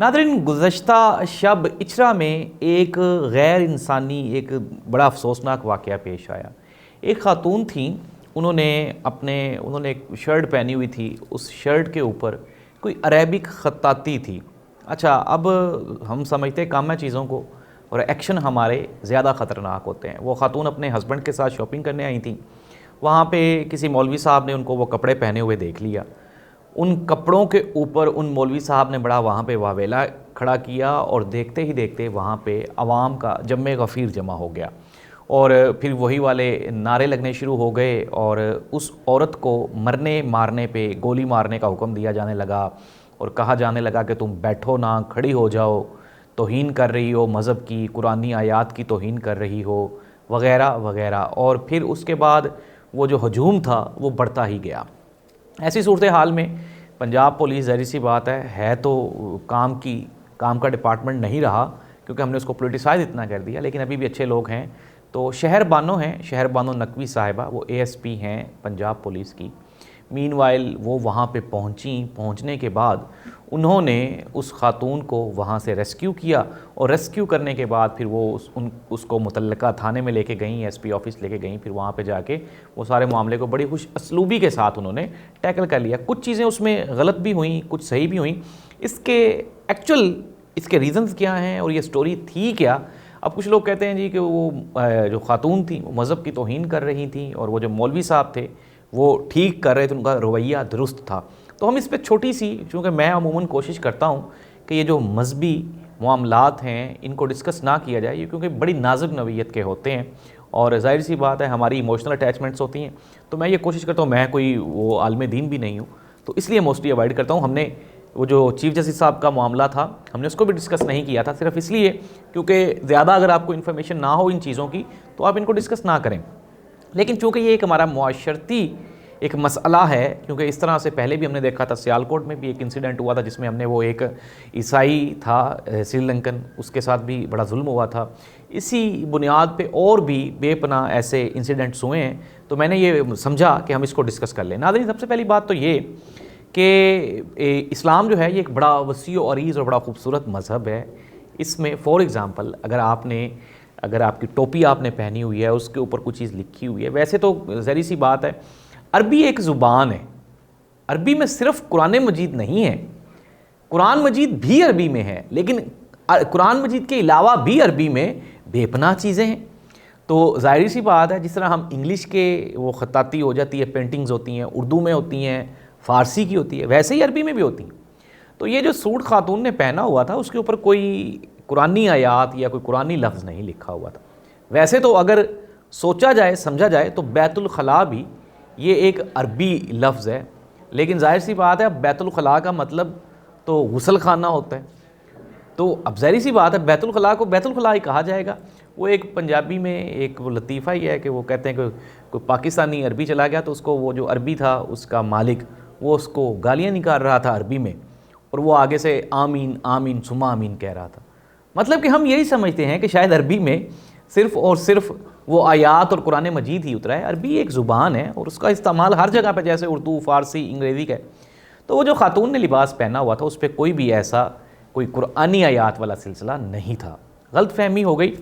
Nadreen, गुज़श्ता शब इचरा में एक गैर इंसानी एक बड़ा अफसोसनाक वाक़या पेश आया। एक ख़ातून थी, उन्होंने एक शर्ट पहनी हुई थी, उस शर्ट के ऊपर कोई अरेबिक ख़त्ताती थी। अच्छा, अब हम समझते कम है चीज़ों को और एक्शन हमारे ज़्यादा ख़तरनाक होते हैं। वो ख़ातून अपने हस्बैंड के साथ शॉपिंग करने आई थी। वहाँ पे किसी मौलवी साहब ने उनको वो कपड़े पहने हुए देख लिया। उन कपड़ों के ऊपर उन मौलवी साहब ने बड़ा वहाँ पे वावेला खड़ा किया और देखते ही देखते वहाँ पे अवाम का जम्मे गफ़ीर जमा हो गया और फिर वही वाले नारे लगने शुरू हो गए और उस औरत को मरने मारने पे गोली मारने का हुक्म दिया जाने लगा और कहा जाने लगा कि तुम बैठो ना, खड़ी हो जाओ, तौहीन कर रही हो मज़हब की, कुरानी आयात की तौहीन कर रही हो, वग़ैरह वग़ैरह। और फिर उसके बाद वो जो हजूम था वो बढ़ता ही गया। ऐसी सूरत हाल में पंजाब पुलिस, ज़ाहिर सी बात है तो काम का डिपार्टमेंट नहीं रहा क्योंकि हमने उसको पोलिटिसाइज इतना कर दिया, लेकिन अभी भी अच्छे लोग हैं। तो शहर बानो नकवी साहिबा, वो ASP हैं पंजाब पुलिस की। मीनवाइल वो वहाँ पे पहुँचने के बाद उन्होंने उस खातून को वहाँ से रेस्क्यू किया और रेस्क्यू करने के बाद फिर वो उसको मुतल्लका थाने में लेके गई, SP ऑफिस लेके गई। फिर वहाँ पे जाके वो सारे मामले को बड़ी खुश असलूबी के साथ उन्होंने टैकल कर लिया। कुछ चीज़ें उसमें गलत भी हुई, कुछ सही भी हुई। इसके रीज़न्स क्या हैं और ये स्टोरी थी क्या? अब कुछ लोग कहते हैं जी कि वो जो खातून थी वो मज़हब की तौहीन कर रही थी और वो जो मौलवी साहब थे वो ठीक कर रहे थे, उनका रवैया दुरुस्त था। तो हम इस पर छोटी सी, चूँकि मैं अमूमन कोशिश करता हूँ कि ये जो मजहबी मामलात हैं इनको डिस्कस ना किया जाए, ये क्योंकि बड़ी नाजुक नौइयत के होते हैं और ज़ाहिर सी बात है हमारी इमोशनल अटैचमेंट्स होती हैं। तो मैं ये कोशिश करता हूँ, मैं कोई वो आलिम दीन भी नहीं हूँ, तो इसलिए मोस्टली अवॉइड करता हूँ। हमने वो जो चीफ़ जस्टिस साहब का मामला था हमने उसको भी डिस्कस नहीं किया था, सिर्फ इसलिए क्योंकि ज़्यादा अगर आपको इन्फॉर्मेशन ना हो इन चीज़ों की तो आप इनको डिस्कस ना करें। लेकिन चूँकि ये एक हमारा मुआशरती एक मसला है, क्योंकि इस तरह से पहले भी हमने देखा था, सियालकोट में भी एक इंसिडेंट हुआ था जिसमें हमने वो एक ईसाई था श्रीलंकन, उसके साथ भी बड़ा जुल्म हुआ था। इसी बुनियाद पे और भी बेपनाह ऐसे इंसिडेंट्स हुए हैं, तो मैंने ये समझा कि हम इसको डिस्कस कर लें। नाज़रीन, सबसे पहली बात तो ये कि इस्लाम जो है ये एक बड़ा वसी और अरीज़ और बड़ा खूबसूरत मज़हब है। इसमें फ़ॉर एग्ज़ाम्पल अगर आपकी टोपी आपने पहनी हुई है, उसके ऊपर कुछ चीज़ लिखी हुई है, वैसे तो ज़री सी बात है अरबी एक ज़ुबान है, अरबी में सिर्फ कुरान मजीद नहीं है, कुरान मजीद भी अरबी में है, लेकिन कुरान मजीद के अलावा भी अरबी में बेपनाह चीज़ें हैं। तो ज़ाहिर सी बात है जिस तरह हम इंग्लिश के वो ख़त्ताती हो जाती है, पेंटिंग्स होती हैं, उर्दू में होती हैं, फ़ारसी की होती है, वैसे ही अरबी में भी होती हैं। तो ये जो सूट खातून ने पहना हुआ था उसके ऊपर कोई कुरानी आयात या कोई कुरानी लफ्ज़ नहीं लिखा हुआ था। वैसे तो अगर सोचा जाए, समझा जाए तो बैतुल खला भी ये एक अरबी लफ्ज़ है, लेकिन जाहिर सी बात है बैतुल खला का मतलब तो गुसल खाना होता है। तो अब ज़ाहिर सी बात है बैतुल खला को बैतुल खला ही कहा जाएगा। वो एक पंजाबी में एक वो लतीफ़ा ही है कि वो कहते हैं कि कोई पाकिस्तानी अरबी चला गया तो उसको वो जो अरबी था उसका मालिक वो उसको गालियाँ निकाल रहा था अरबी में और वो आगे से आमीन आमीन सुमा आमीन कह रहा था। मतलब कि हम यही समझते हैं कि शायद अरबी में सिर्फ़ और सिर्फ वो आयात और कुरान मजीद ही उतरा है। अरबी एक ज़ुबान है और उसका इस्तेमाल हर जगह पे जैसे उर्दू, फ़ारसी, अंग्रेज़ी का है। तो वो जो खातून ने लिबास पहना हुआ था उस पर कोई भी ऐसा कोई कुरानी आयात वाला सिलसिला नहीं था। गलत फहमी हो गई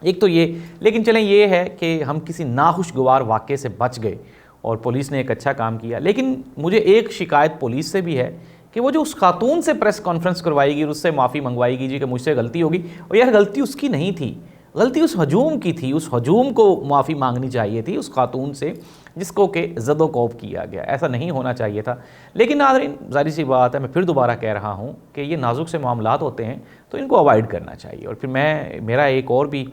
एक तो ये, लेकिन चलें ये है कि हम किसी नाखुशगवार वाक़े से बच गए और पुलिस ने एक अच्छा काम किया। लेकिन मुझे एक शिकायत पुलिस से भी है कि वो जो उस खातून से प्रेस कॉन्फ्रेंस करवाएगी और उससे माफ़ी मंगवाएगी जी कि मुझसे गलती होगी, और यार गलती उसकी नहीं थी, गलती उस हजूम की थी। उस हजूम को माफ़ी मांगनी चाहिए थी उस खातून से जिसको कि ज़दोकोब किया गया, ऐसा नहीं होना चाहिए था। लेकिन नाज़रीन, ज़ाहिर सी बात है, मैं फिर दोबारा कह रहा हूँ कि ये नाजुक से मामलात होते हैं तो इनको अवॉइड करना चाहिए। और फिर मेरा एक और भी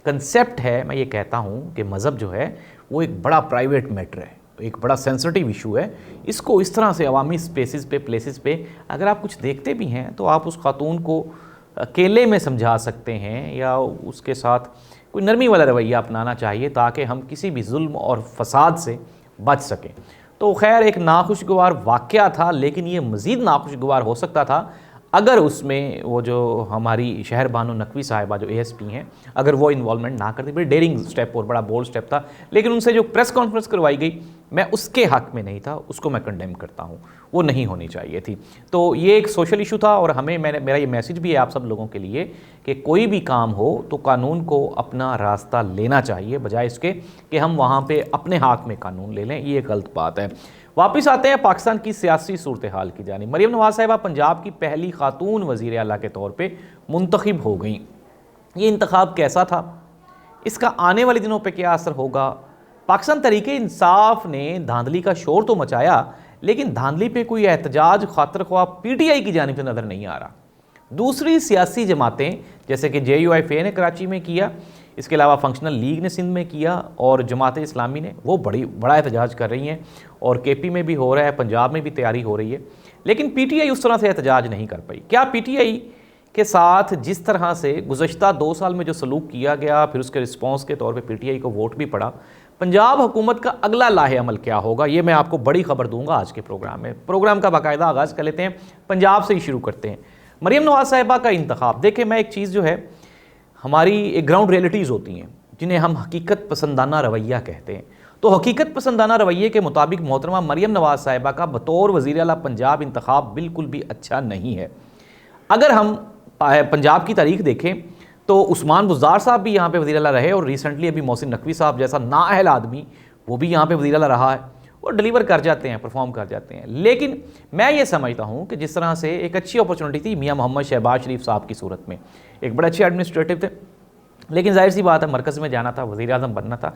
कंसेप्ट है, मैं ये कहता हूँ कि मज़हब जो है वो एक बड़ा प्राइवेट मैटर है, एक बड़ा सेंसिटिव इशू है। इसको इस तरह से अवामी स्पेसेस पे, प्लेसेस पे अगर आप कुछ देखते भी हैं तो आप उस खातून को अकेले में समझा सकते हैं या उसके साथ कोई नरमी वाला रवैया अपनाना चाहिए ताकि हम किसी भी जुल्म और फसाद से बच सकें। तो खैर एक नाखुशगवार वाक़या था, लेकिन ये मज़ीद नाखुशगवार हो सकता था अगर उसमें वो जो हमारी शहर बानो नकवी साहिबा जो एएसपी हैं, अगर वो इन्वॉल्वमेंट ना करती, बड़ी डेयरिंग स्टेप और बड़ा बोल्ड स्टेप था। लेकिन उनसे जो प्रेस कॉन्फ्रेंस करवाई गई, मैं उसके हक में नहीं था, उसको मैं कंडेम करता हूँ, वो नहीं होनी चाहिए थी। तो ये एक सोशल इशू था और हमें मेरा ये मैसेज भी है आप सब लोगों के लिए कि कोई भी काम हो तो कानून को अपना रास्ता लेना चाहिए, बजाय इसके कि हम वहाँ पर अपने हाथ में कानून ले लें। ये गलत बात है। वापिस आते हैं पाकिस्तान की सियासी सूरत हाल की जानी। मरियम नवाज साहिबा पंजाब की पहली खातून वज़ीर आला के तौर पे मुंतखब हो गई। ये इंतखाब कैसा था, इसका आने वाले दिनों पे क्या असर होगा? पाकिस्तान तरीके इंसाफ ने धांधली का शोर तो मचाया, लेकिन धांधली पे कोई एहतजाज खातर ख्वाह पीटीआई की जानिब से नज़र नहीं आ रहा। दूसरी सियासी जमातें जैसे कि JUIF ने कराची में किया, इसके अलावा फंक्शनल लीग ने सिंध में किया और जमात इस्लामी ने, वो बड़ा एहतजाज कर रही हैं और KP में भी हो रहा है, पंजाब में भी तैयारी हो रही है। लेकिन PTI उस तरह से एहतजाज नहीं कर पाई। क्या PTI के साथ जिस तरह से गुज़श्ता 2 साल में जो सलूक किया गया, फिर उसके रिस्पॉन्स के तौर पर PTI को वोट भी पड़ा, पंजाब हुकूमत का अगला लाहे अमल क्या होगा, ये मैं आपको बड़ी खबर दूंगा आज के प्रोग्राम में। प्रोग्राम का बाकायदा आगाज़ कर लेते हैं, पंजाब से ही शुरू करते हैं। मरियम नवाज साहिबा का इंतखाब, देखिए मैं एक चीज़ जो है, हमारी एक ग्राउंड रियलिटीज़ होती हैं जिन्हें हम हकीकत पसंदाना रवैया कहते हैं। तो हकीकत पसंदाना रवैये के मुताबिक मोहतरमा मरियम नवाज साहिबा का बतौर वज़ीर आला पंजाब इंतखाब बिल्कुल भी अच्छा नहीं है। अगर हम पंजाब की तारीख देखें तो उस्मान बुज़दार साहब भी यहाँ पे वज़ीर आला रहे और रिसेंटली अभी मोहसिन नकवी साहब जैसा नाअहल आदमी वो भी यहाँ पे वज़ीर आला रहा है और डिलीवर कर जाते हैं, परफॉर्म कर जाते हैं। लेकिन मैं ये समझता हूँ कि जिस तरह से एक अच्छी अपॉर्चुनिटी थी मियाँ मोहम्मद शहबाज शरीफ साहब की सूरत में, एक बड़े अच्छे एडमिनिस्ट्रेटिव थे, लेकिन जाहिर सी बात है मरकज़ में जाना था, वज़ीर आज़म बनना था।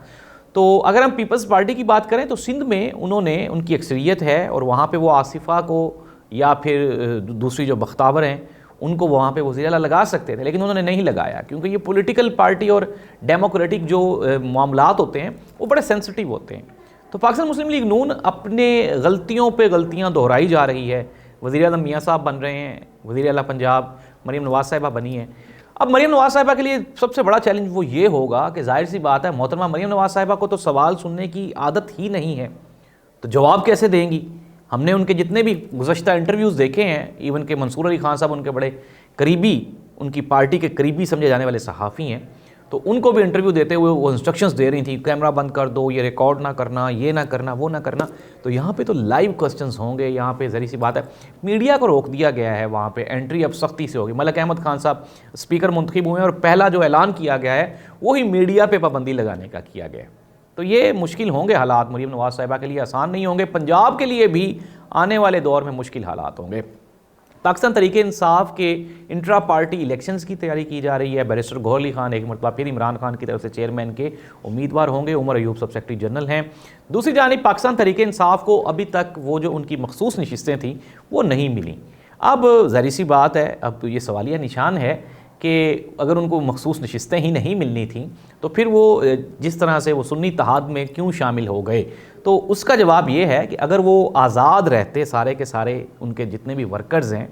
तो अगर हम पीपल्स पार्टी की बात करें तो सिंध में उन्होंने, उनकी अक्सरियत है और वहाँ पर वो आसिफ़ा को या फिर दूसरी जो बख्तावर हैं उनको वहाँ पे वज़ीर आला लगा सकते थे, लेकिन उन्होंने नहीं लगाया क्योंकि ये पॉलिटिकल पार्टी और डेमोक्रेटिक जो मामलात होते हैं वो बड़े सेंसिटिव होते हैं। तो पाकिस्तान मुस्लिम लीग नून अपने गलतियों पे गलतियाँ दोहराई जा रही है। वज़ीर आज़म मियाँ साहब बन रहे हैं, वज़ीर आला पंजाब मरियम नवाज साहिबा बनी है। अब मरियम नवाज साहिबा के लिए सबसे बड़ा चैलेंज वो ये होगा कि जाहिर सी बात है मोहतरमा मरियम नवाज साहिबा को तो सवाल सुनने की आदत ही नहीं है, तो जवाब कैसे देंगी? हमने उनके जितने भी गुज़श्ता इंटरव्यूज़ देखे हैं, इवन के मंसूर अली खान साहब उनके बड़े करीबी, उनकी पार्टी के करीबी समझे जाने वाले सहाफ़ी हैं, तो उनको भी इंटरव्यू देते हुए वो इंस्ट्रक्शंस दे रही थी, कैमरा बंद कर दो, ये रिकॉर्ड ना करना, ये ना करना, वो ना करना। तो यहाँ पे तो लाइव क्वेश्चंस होंगे, यहाँ पे ज़री सी बात है मीडिया को रोक दिया गया है, वहाँ पे एंट्री अब सख्ती से होगी। मलिक अहमद खान साहब स्पीकर मुंतखब हुए हैं और पहला जो ऐलान किया गया है वही मीडिया पर पाबंदी लगाने का किया गया है। तो ये मुश्किल होंगे हालात, मरियम नवाज साहिबा के लिए आसान नहीं होंगे, पंजाब के लिए भी आने वाले दौर में मुश्किल हालात होंगे। पाकिस्तान तरीके इंसाफ के इंट्रा पार्टी इलेक्शंस की तैयारी की जा रही है। बैरिस्टर गौहर अली खान एक मरतबा फिर इमरान खान की तरफ से चेयरमैन के उम्मीदवार होंगे, उमर अयूब सब सेक्रेटरी जनरल हैं। दूसरी जानिब पाकिस्तान तरीके इंसाफ को अभी तक वो जो उनकी मखसूस नशिस्तें थीं वो नहीं मिली। अब ज़ाहिर सी बात है, अब तो ये सवालिया निशान है कि अगर उनको मखसूस नशिस्तें ही नहीं मिलनी थी तो फिर वो जिस तरह से वो सुन्नी इत्तेहाद में क्यों शामिल हो गए, तो उसका जवाब ये है कि अगर वो आज़ाद रहते, सारे के सारे उनके जितने भी वर्कर्स हैं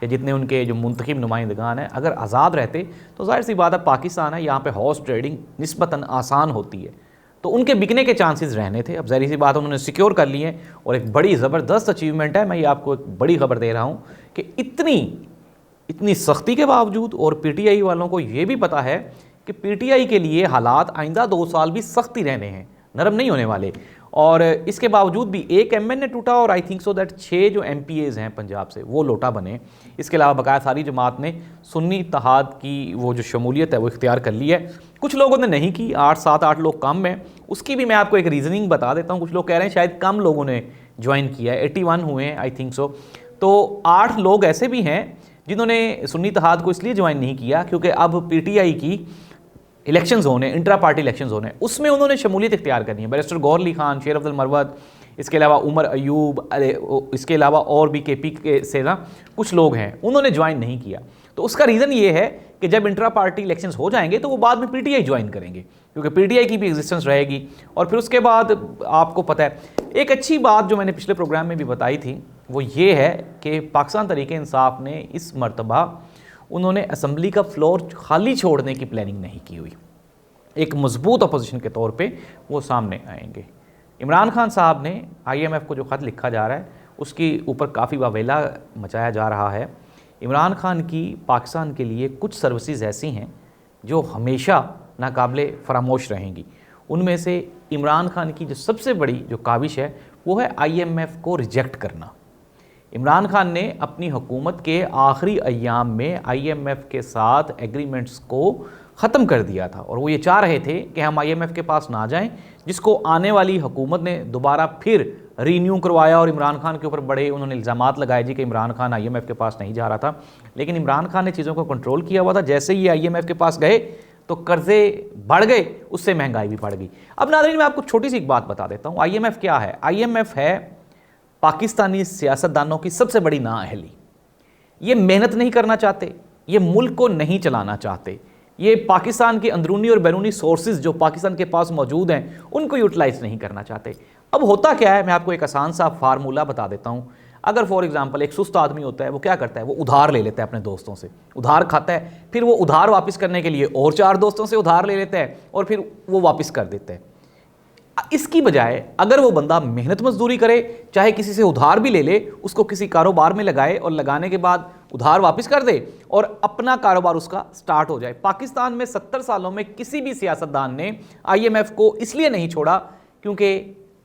या जितने उनके जो मुंतखब नुमाइंदगान हैं अगर आज़ाद रहते तो जाहिर सी बात है पाकिस्तान है, यहाँ पे हॉर्स ट्रेडिंग निस्बतन आसान होती है, तो उनके बिकने के चांसेस रहने थे। अब जाहिर सी बात है उन्होंने सिक्योर कर लिए और एक बड़ी ज़बरदस्त अचीवमेंट है। मैं ये आपको एक बड़ी खबर दे रहा हूँ कि इतनी सख्ती के बावजूद, और PTI वालों को ये भी पता है कि PTI के लिए हालात आइंदा 2 साल भी सख्त ही रहने हैं, नरम नहीं होने वाले, और इसके बावजूद भी एक MN टूटा और आई थिंक सो दैट 6 जो MPAs हैं पंजाब से वो लोटा बने। इसके अलावा बकाया सारी जमात ने सुन्नी इत्तेहाद की वो जो शमूलियत है वो इख्तियार कर ली है। कुछ लोगों ने नहीं की, 7-8 लोग कम हैं। उसकी भी मैं आपको एक रीज़निंग बता देता हूँ। कुछ लोग कह रहे हैं शायद कम लोगों ने ज्वाइन किया है, 81 हुए हैं आई थिंक सो। तो 8 लोग ऐसे भी हैं जिन्होंने सुन्नी इत्तेहाद को इसलिए ज्वाइन नहीं किया क्योंकि अब PTI की इलेक्शंस होने, इंट्रा पार्टी इलेक्शंस होने, उसमें उन्होंने शमूलियत इख्तियार करनी है। बैरिस्टर गौहर अली खान, शेर अब्दुल मरवत, इसके अलावा उमर अयूब, इसके अलावा और भी KP के से ना कुछ लोग हैं, उन्होंने ज्वाइन नहीं किया। तो उसका रीज़न ये है कि जब इंट्रा पार्टी इलेक्शंस हो जाएंगे तो वो बाद में PTI ज्वाइन करेंगे क्योंकि PTI की भी एग्जिस्टेंस रहेगी। और फिर उसके बाद आपको पता है, एक अच्छी बात जो मैंने पिछले प्रोग्राम में भी बताई थी वो ये है कि पाकिस्तान तरीके इंसाफ ने इस मरतबा उन्होंने असम्बली का फ्लोर खाली छोड़ने की प्लानिंग नहीं की हुई। एक मजबूत अपोजिशन के तौर पे वो सामने आएंगे। इमरान खान साहब ने IMF को जो ख़त लिखा जा रहा है उसके ऊपर काफ़ी वावेला मचाया जा रहा है इमरान खान की पाकिस्तान के लिए कुछ सर्विसेज ऐसी हैं जो हमेशा नाकाबिले फरामोश रहेंगी। उनमें से इमरान खान की जो सबसे बड़ी जो काविश है वो है IMF को रिजेक्ट करना। इमरान खान ने अपनी हुकूमत के आखिरी अय्याम में IMF के साथ एग्रीमेंट्स को ख़त्म कर दिया था और वो ये चाह रहे थे कि हम IMF के पास ना जाएं, जिसको आने वाली हुकूमत ने दोबारा फिर रीन्यू करवाया और इमरान खान के ऊपर बड़े उन्होंने इल्ज़ामात लगाए जी कि इमरान खान IMF के पास नहीं जा रहा था। लेकिन इमरान खान ने चीज़ों को कंट्रोल किया हुआ था। जैसे ही IMF के पास गए तो कर्ज़े बढ़ गए, उससे महंगाई भी बढ़ गई। अब नाज़रीन, मैं आपको छोटी सी एक बात बता देता हूँ। IMF क्या है? IMF है पाकिस्तानी सियासतदानों की सबसे बड़ी नाअहली। ये मेहनत नहीं करना चाहते, ये मुल्क को नहीं चलाना चाहते, ये पाकिस्तान के अंदरूनी और बैरूनी सोर्सेज जो पाकिस्तान के पास मौजूद हैं उनको यूटिलाइज नहीं करना चाहते। अब होता क्या है, मैं आपको एक आसान सा फार्मूला बता देता हूँ। अगर फॉर एग्जांपल एक सुस्त आदमी होता है, वो क्या करता है? वो उधार ले लेता है अपने दोस्तों से, उधार खाता है, फिर वो उधार वापस करने के लिए और 4 दोस्तों से उधार ले लेता है और फिर वो वापस कर देता है। इसकी बजाय अगर वो बंदा मेहनत मजदूरी करे, चाहे किसी से उधार भी ले ले, उसको किसी कारोबार में लगाए और लगाने के बाद उधार वापस कर दे और अपना कारोबार उसका स्टार्ट हो जाए। पाकिस्तान में 70 सालों में किसी भी सियासतदान ने IMF को इसलिए नहीं छोड़ा क्योंकि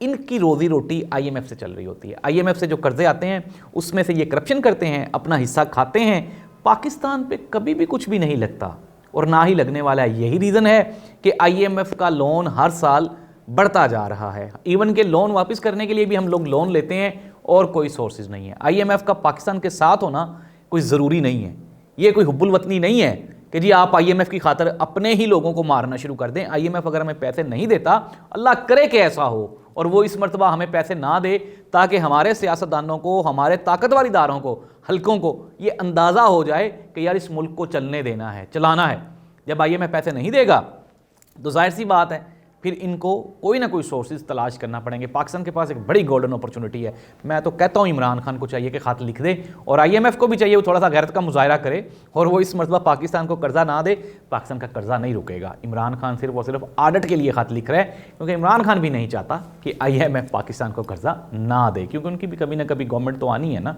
इनकी रोजी रोटी IMF से चल रही होती है। IMF से जो कर्जे आते हैं उसमें से ये करप्शन करते हैं, अपना हिस्सा खाते हैं। पाकिस्तान पे कभी भी कुछ भी नहीं लगता और ना ही लगने वाला है। यही रीज़न है कि IMF का लोन हर साल बढ़ता जा रहा है। इवन के लोन वापस करने के लिए भी हम लोग लोन लेते हैं और कोई सोर्सेज नहीं है। IMF का पाकिस्तान के साथ होना कोई ज़रूरी नहीं है। ये कोई हुब्बुल वतनी नहीं है कि जी आप IMF की खातर अपने ही लोगों को मारना शुरू कर दें। IMF अगर हमें पैसे नहीं देता, अल्लाह करे कि ऐसा हो और वो इस मरतबा हमें पैसे ना दे, ताकि हमारे सियासतदानों को, हमारे ताकतवर इदारों को, हल्कों को ये अंदाज़ा हो जाए कि यार इस मुल्क को चलने देना है, चलाना है। जब IMF पैसे नहीं देगा तो जाहिर सी बात है फिर इनको कोई ना कोई सोर्सेज तलाश करना पड़ेंगे। पाकिस्तान के पास एक बड़ी गोल्डन अपॉर्चुनिटी है। मैं तो कहता हूँ इमरान खान को चाहिए कि खत लिख दे और IMF को भी चाहिए वो थोड़ा सा गैरत का मुजाहरा करे और वो इस मरतबा पाकिस्तान को कर्जा ना दे। पाकिस्तान का कर्जा नहीं रुकेगा। इमरान खान सिर्फ और सिर्फ आडिट के लिए खत लिख रहे हैं क्योंकि इमरान खान भी नहीं चाहता कि IMF पाकिस्तान को कर्जा ना दे, क्योंकि उनकी भी कभी ना कभी गवर्नमेंट तो आनी है ना।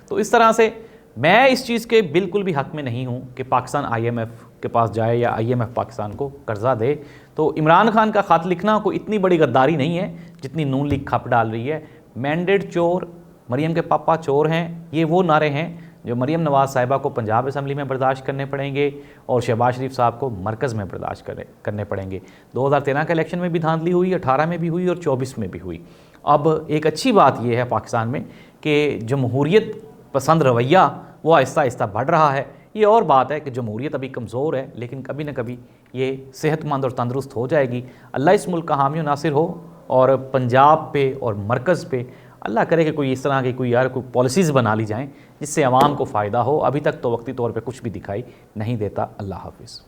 तो इस तरह से मैं इस चीज़ के बिल्कुल भी हक में नहीं हूँ कि पाकिस्तान IMF के पास जाए या IMF पाकिस्तान को कर्जा दे। तो इमरान खान का ख़त लिखना कोई इतनी बड़ी गद्दारी नहीं है जितनी नून लीग खप डाल रही है। मैंडेट चोर, मरियम के पापा चोर हैं, ये वो नारे हैं जो मरियम नवाज़ साहिबा को पंजाब असम्बली में बर्दाश्त करने पड़ेंगे और शहबाज शरीफ साहब को मरकज़ में बर्दाश्त करने पड़ेंगे। 2013 के इलेक्शन में भी धांधली हुई, 18 में भी हुई और 24 में भी हुई। अब एक अच्छी बात यह है पाकिस्तान में कि जमहूरियत पसंद रवैया वो आहिस्ता आहिस्ता बढ़ रहा है। ये और बात है कि जमहूरियत अभी कमज़ोर है, लेकिन कभी ना कभी ये सेहतमंद और तंदुरुस्त हो जाएगी। अल्लाह इस मुल्क का हामी और नासिर हो और पंजाब पे और मरकज़ पे अल्लाह करे कि कोई इस तरह की कोई पॉलिसीज़ बना ली जाएँ जिससे आवाम को फ़ायदा हो। अभी तक तो वक्ती तौर पे कुछ भी दिखाई नहीं देता। अल्लाह हाफ़िज़।